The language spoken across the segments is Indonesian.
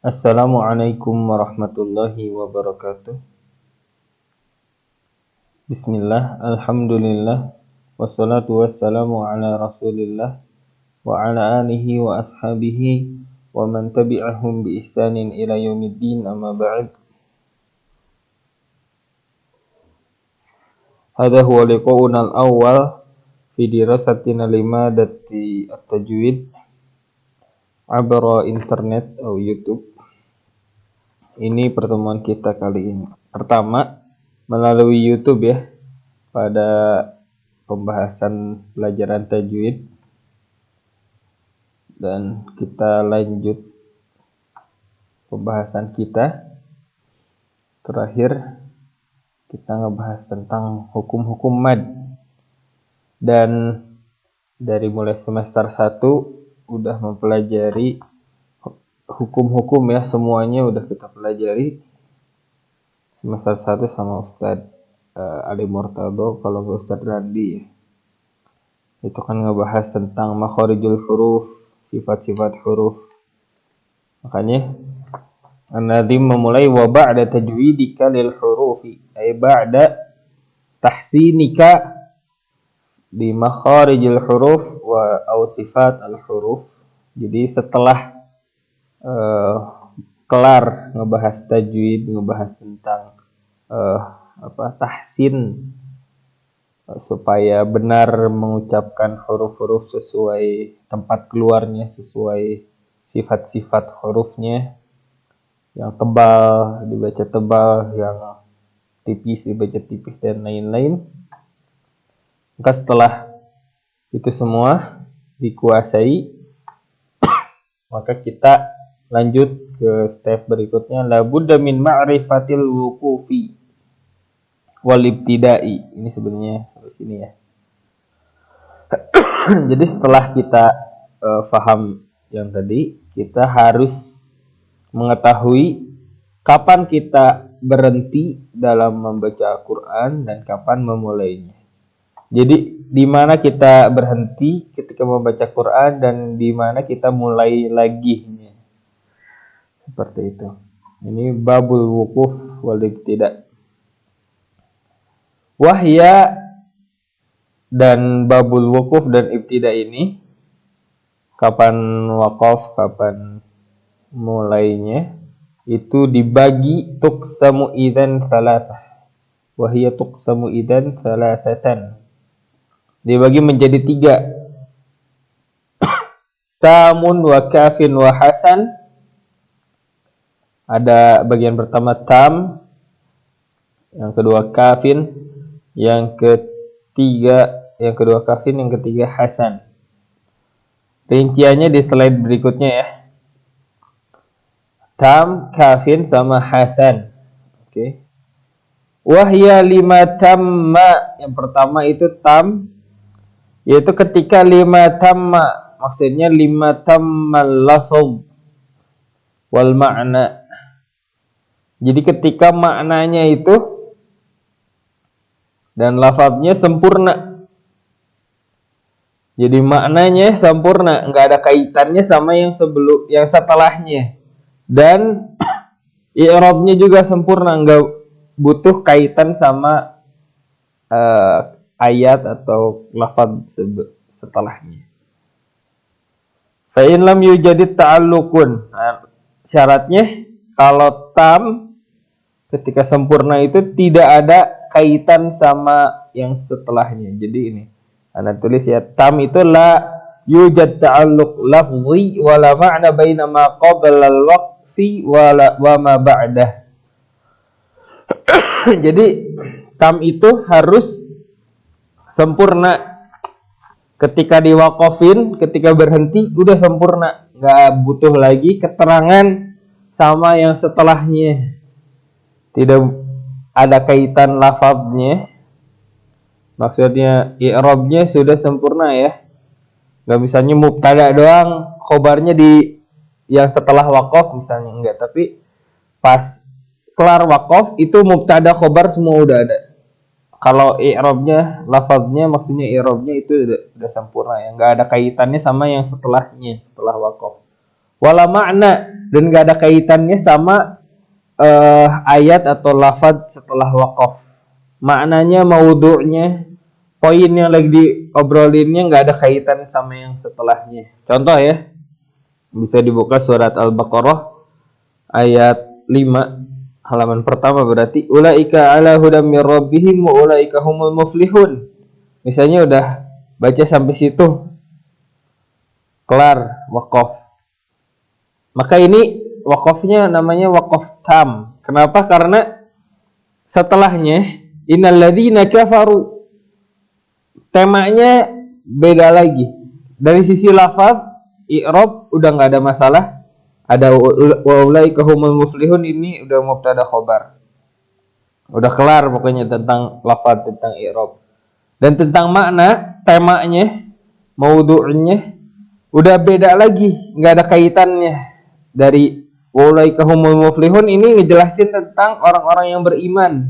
Assalamualaikum warahmatullahi wabarakatuh. Bismillah, alhamdulillah, wassalatu wassalamu ala rasulillah wa ala alihi wa ashabihi wa man tabi'ahum bi ihsanin ila yaumiddin amma ba'd. Hadha huwa liqa'una al-awwal fi dirasatina limadati at-tajwid abra internet atau YouTube. Ini pertemuan kita kali ini. Pertama, melalui YouTube ya, pada pembahasan pelajaran tajwid. Dan kita lanjut pembahasan kita. Terakhir, kita ngebahas tentang hukum-hukum mad. Dan dari mulai semester 1 udah mempelajari hukum-hukum ya, semuanya udah kita pelajari semester 1 sama Ustadz Ali Murtado, kalau ke Ustadz Randi ya. Itu kan ngebahas tentang makharijul huruf, sifat-sifat huruf. Makanya An-Nadhim memulai wa ba'da tajwidika lil hurufi, ay ba'da tahsinika di makharijul huruf wa au sifat al huruf. Jadi setelah kelar ngebahas tajwid, ngebahas tentang tahsin, supaya benar mengucapkan huruf-huruf sesuai tempat keluarnya, sesuai sifat-sifat hurufnya. Yang tebal dibaca tebal, yang tipis dibaca tipis, dan lain-lain. Maka setelah itu semua dikuasai, maka kita lanjut ke step berikutnya, la budda min ma'rifatil wuqufi wal ibtidai. Ini sebenarnya harus ini ya. Jadi setelah kita paham yang tadi, kita harus mengetahui kapan kita berhenti dalam membaca Al-Quran dan kapan memulainya. Jadi di mana kita berhenti ketika membaca Quran dan di mana kita mulai lagi. Seperti itu. Ini babul wukuf wal ibtida. Wahya dan babul wukuf dan ibtida ini, kapan wakaf, kapan mulainya, itu dibagi tuqsamu idzan salasah. Wahya tuqsamu idzan salasatan. Dibagi menjadi 3. Tamun wa kafin wa hasan. Ada bagian pertama tam, yang kedua kafin, yang kedua kafin, yang ketiga hasan. Rinciannya di slide berikutnya ya. Tam, kafin, sama hasan. Oke. Wahya 5 tamma. Yang pertama itu tam, yaitu ketika 5 tamma, maksudnya 5 tammal lafaz wal ma'na. Jadi ketika maknanya itu dan lafaznya sempurna. Jadi maknanya sempurna, nggak ada kaitannya sama yang setelahnya. Dan i'rabnya juga sempurna, nggak butuh kaitan sama ayat atau lafaz setelahnya. Fa in lam yujadid ta'alluqun. Nah, syaratnya kalau tam ketika sempurna itu tidak ada kaitan sama yang setelahnya. Jadi ini Anda tulis ya, tam itu la yujad ta'alluq lafzi wala ma'na baina ma qabla al-waqfi wa ma ba'dah. Jadi tam itu harus sempurna. Ketika diwakafin, ketika berhenti udah sempurna, nggak butuh lagi keterangan sama yang setelahnya. Tidak ada kaitan lafaznya. Maksudnya i'rabnya sudah sempurna ya. Gak misalnya mubtada doang, khobarnya di yang setelah wakaf misalnya, enggak. Tapi pas kelar wakaf itu mubtada khobar semua udah ada. Kalau i'rabnya, lafaznya, maksudnya i'rabnya itu udah sempurna ya. Gak ada kaitannya sama yang setelahnya, setelah wakaf. Wala makna, dan nggak ada kaitannya sama ayat atau lafaz setelah waqaf. Maknanya, maudhu'nya, poin yang lagi diobrolinnya nggak ada kaitan sama yang setelahnya. Contoh ya, bisa dibuka surat Al-Baqarah ayat 5 halaman pertama, berarti ulaika ala hudam mir rabbihim wa ulaika humul muflihun. Misalnya udah baca sampai situ, kelar waqaf. Maka ini waqafnya namanya waqaf tam. Kenapa? Karena setelahnya innal ladzina kafaru, temanya beda lagi. Dari sisi lafaz, i'rab udah nggak ada masalah. Ada wa ulaika humul muflihun, ini udah mubtada khobar. Udah kelar pokoknya tentang lafaz, tentang i'rab. Dan tentang makna, temanya, maudhu'nya udah beda lagi, nggak ada kaitannya. Dari wa ulaika humul muflihun ini ngejelasin tentang orang-orang yang beriman.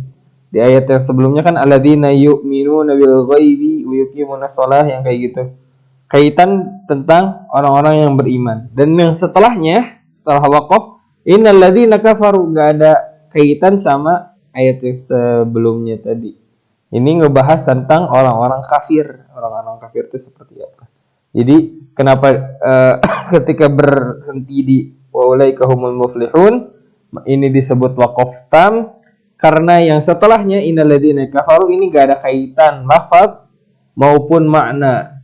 Di ayat yang sebelumnya kan alladzina yu'minuna bil ghaibi wa yuqimuna shalah, yang kayak gitu. Kaitan tentang orang-orang yang beriman. Dan yang setelahnya, setelah waqaf, innal ladzina kafaru, enggak ada kaitan sama ayat yang sebelumnya tadi. Ini ngebahas tentang orang-orang kafir. Orang-orang kafir itu seperti apa. Jadi kenapa ketika berhenti di wa ulaika humul muflihun ini disebut waqaf tam? Karena yang setelahnya innal ladzina kafaru ini enggak ada kaitan lafaz maupun makna.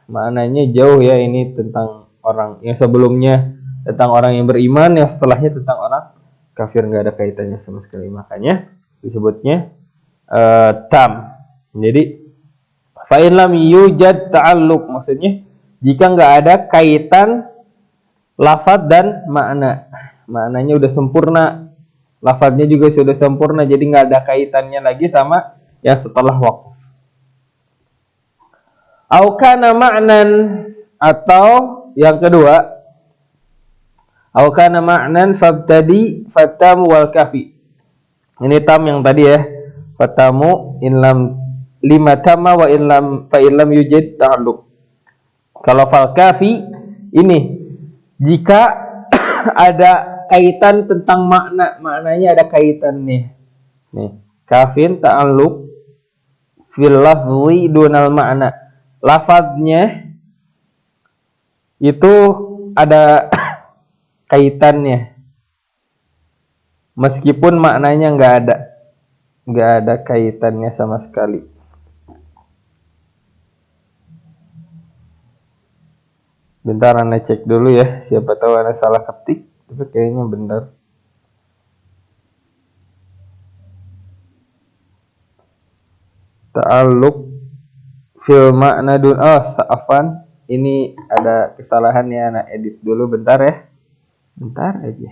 Maknanya jauh ya, ini tentang orang yang sebelumnya tentang orang yang beriman, yang setelahnya tentang orang kafir, nggak ada kaitannya sama sekali. Makanya disebutnya tam. Jadi fa in lam yujad ta'alluq, maksudnya jika nggak ada kaitan lafaz dan makna. Maknanya udah sempurna, lafaznya juga sudah sempurna, jadi nggak ada kaitannya lagi sama yang setelah waqaf. Au kana ma'nan, atau yang kedua, au kana ma'nan fabtadi fatamu wal kafi. Ini tam yang tadi ya. Fatamu in lam lima tama wa in lam fa in lam yujid ta'alluq. Kalau fal kafi ini jika ada kaitan tentang makna, maknanya ada kaitannya. Nih, kafin ta'alluq fil lafzi dunal ma'na. Lafaznya itu ada kaitannya meskipun maknanya nggak ada kaitannya sama sekali. Bentar, Anda cek dulu ya, siapa tahu Anda salah ketik, tapi kayaknya benar. Ta'alluq fil makna dun, sa'afan, ini ada kesalahan ya, Anda edit dulu bentar ya. Bentar aja.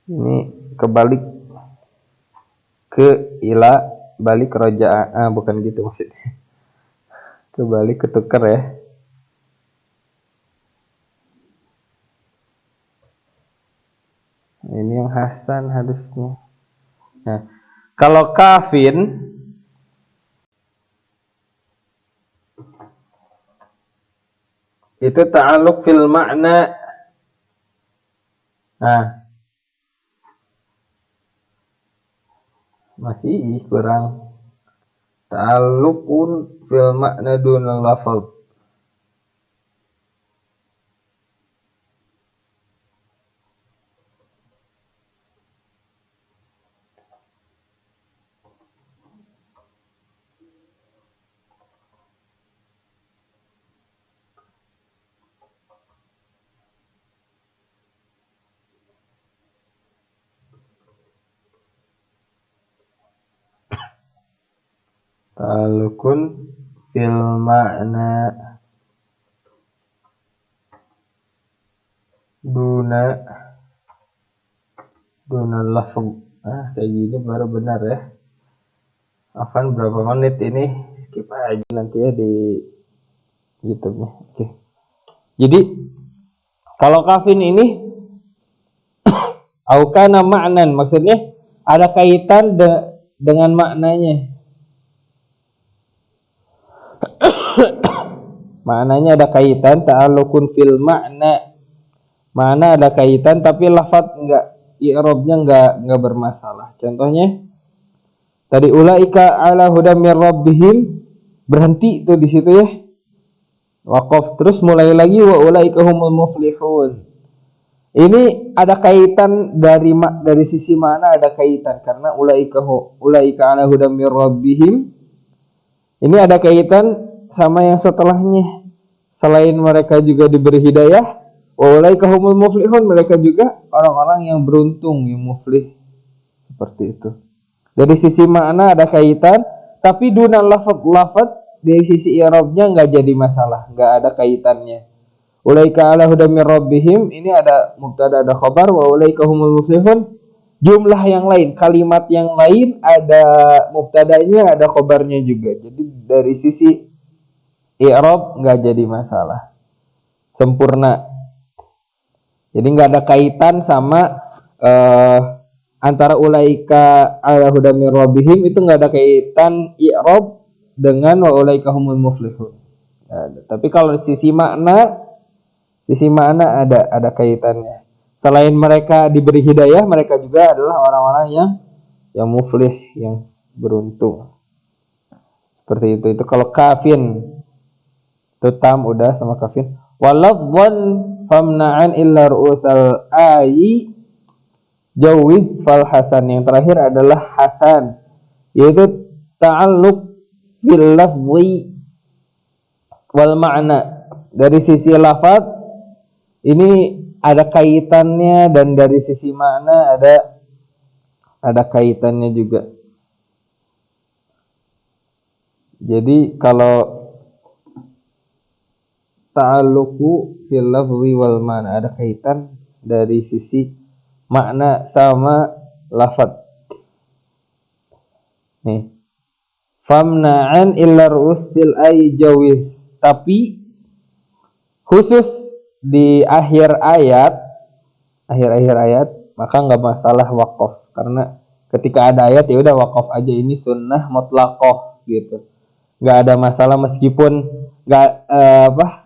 Ini kebalik ke ila, balik roja'a, bukan gitu maksudnya. Kebalik, ketuker ya. Ini yang Hasan harusnya. Nah, kalau kafin itu ta'alluq fil makna. Nah, masih kurang. Ta'alluqun fil makna dunal lafaz. Ta'alluqun fil makna dunal lafaz. Kayak gini baru benar ya. Afan berapa menit ini? Skip aja nanti ya di YouTube-nya. Oke. Jadi kalau kafin ini aukana ma'nan, maksudnya ada kaitan dengan maknanya. maknanya ada kaitan, ta'alluqun fil makna. Makna ada kaitan tapi lafaz enggak, i'rabnya enggak bermasalah. Contohnya tadi ulaika ala hudam mir rabbihim, berhenti tuh di situ ya. Waqaf, terus mulai lagi wa ulaika humul muflihun. Ini ada kaitan dari sisi mana, ada kaitan karena ulaika ala hudam mir rabbihim. Ini ada kaitan sama yang setelahnya. Selain mereka juga diberi hidayah, wa ulaika humul muflihun, mereka juga orang-orang yang beruntung, yang muflih. Seperti itu. Dari sisi makna ada kaitan, tapi dunal lafaz dari sisi i'rabnya enggak jadi masalah, enggak ada kaitannya. Ulaika ala hudam mir rabbihim, ini ada mubtada ada khabar, wa ulaika humul muflihun. Jumlah yang lain, kalimat yang lain ada mubtadanya, ada khabarnya juga. Jadi dari sisi i'rab enggak jadi masalah. Sempurna. Jadi enggak ada kaitan sama antara ulaika ala hudam mir rabbihim, itu enggak ada kaitan i'rab dengan wa ulaika humul muflihun. Tapi kalau sisi makna ada kaitannya. Selain mereka diberi hidayah, mereka juga adalah orang-orang yang muflih, yang beruntung. Seperti itu. Itu kalau kafin, itu tam udah sama kafin. Waladzan famna'an illa ru'usal ayi jawiz fal hasan. Yang terakhir adalah hasan, yaitu ta'alluq bil lafzi wal ma'na. Dari sisi lafaz ini ada kaitannya, dan dari sisi makna ada kaitannya juga. Jadi kalau ta'alluqu fil lafzi wal ma'na, ada kaitan dari sisi makna sama lafaz. Nih. Famna'an illa ru'usil ay jawiz. Tapi khusus di akhir ayat maka nggak masalah waqaf, karena ketika ada ayat ya udah waqaf aja, ini sunnah mutlaqah gitu, nggak ada masalah meskipun nggak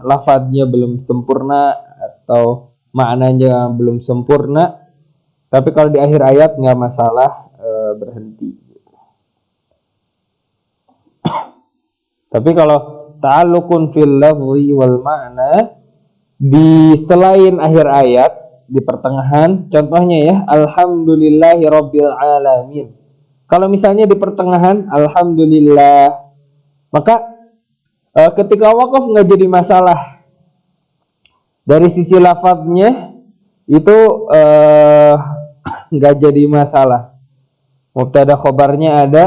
lafadznya belum sempurna atau maknanya belum sempurna, tapi kalau di akhir ayat nggak masalah berhenti. Tapi kalau ta'alluqun fil lafzi wal ma'na di selain akhir ayat, di pertengahan, contohnya ya, alhamdulillahi rabbil alamin. Kalau misalnya di pertengahan alhamdulillah, maka ketika waqaf nggak jadi masalah. Dari sisi lafadznya itu nggak jadi masalah. Mubtada khobarnya ada.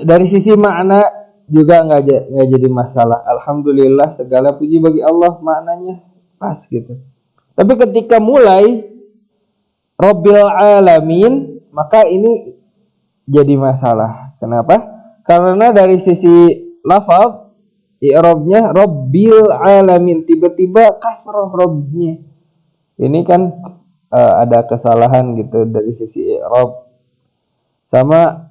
Dari sisi makna juga nggak jadi masalah. Alhamdulillah, segala puji bagi Allah, maknanya pas gitu. Tapi ketika mulai Rabbil Alamin, maka ini jadi masalah. Kenapa? Karena dari sisi lafaz i'rabnya Rabbil Alamin, tiba-tiba kasroh Rabbnya. Ini kan ada kesalahan gitu dari sisi i'rab. Sama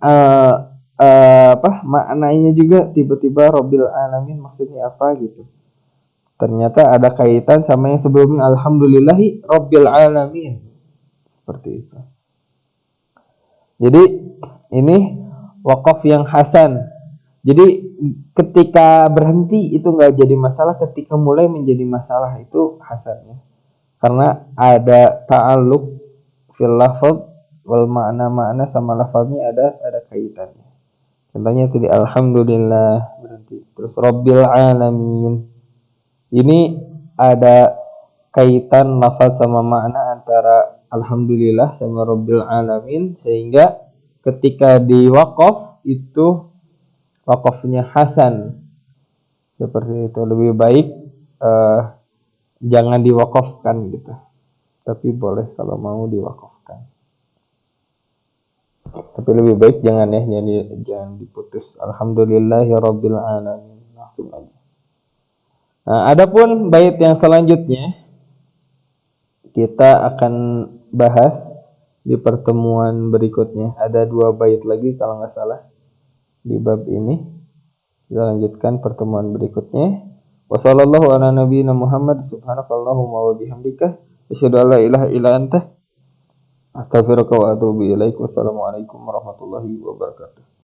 maknanya juga tiba-tiba Rabbil Alamin maksudnya apa gitu. Ternyata ada kaitan sama yang sebelumnya, alhamdulillahi Rabbil Alamin. Seperti itu. Jadi ini waqaf yang hasan. Jadi ketika berhenti itu nggak jadi masalah, ketika mulai menjadi masalah itu hasannya. Karena ada ta'alluq fil lafaz wal makna sama lafaznya ada kaitannya. Contohnya tadi alhamdulillah berhenti. Terus Rabbil Alamin. Ini ada kaitan lafaz sama makna antara alhamdulillah sama Rabbil Alamin, sehingga ketika di waqaf itu waqafnya hasan. Seperti itu, lebih baik jangan diwaqafkan gitu. Tapi boleh kalau mau diwaqafkan. Tapi lebih baik jangan diputus. Alhamdulillahirabbil alamin, langsung aja. Nah, adapun bait yang selanjutnya kita akan bahas di pertemuan berikutnya. Ada 2 bait lagi kalau nggak salah di bab ini, Kita lanjutkan pertemuan berikutnya. Wassallallahu ala nabiyyina Muhammad subhanakallahumma wa bihamdika asyhadu an la ilaha illa anta astaghfiruka wa atubu ilaik. Wassalamualaikum warahmatullahi wabarakatuh.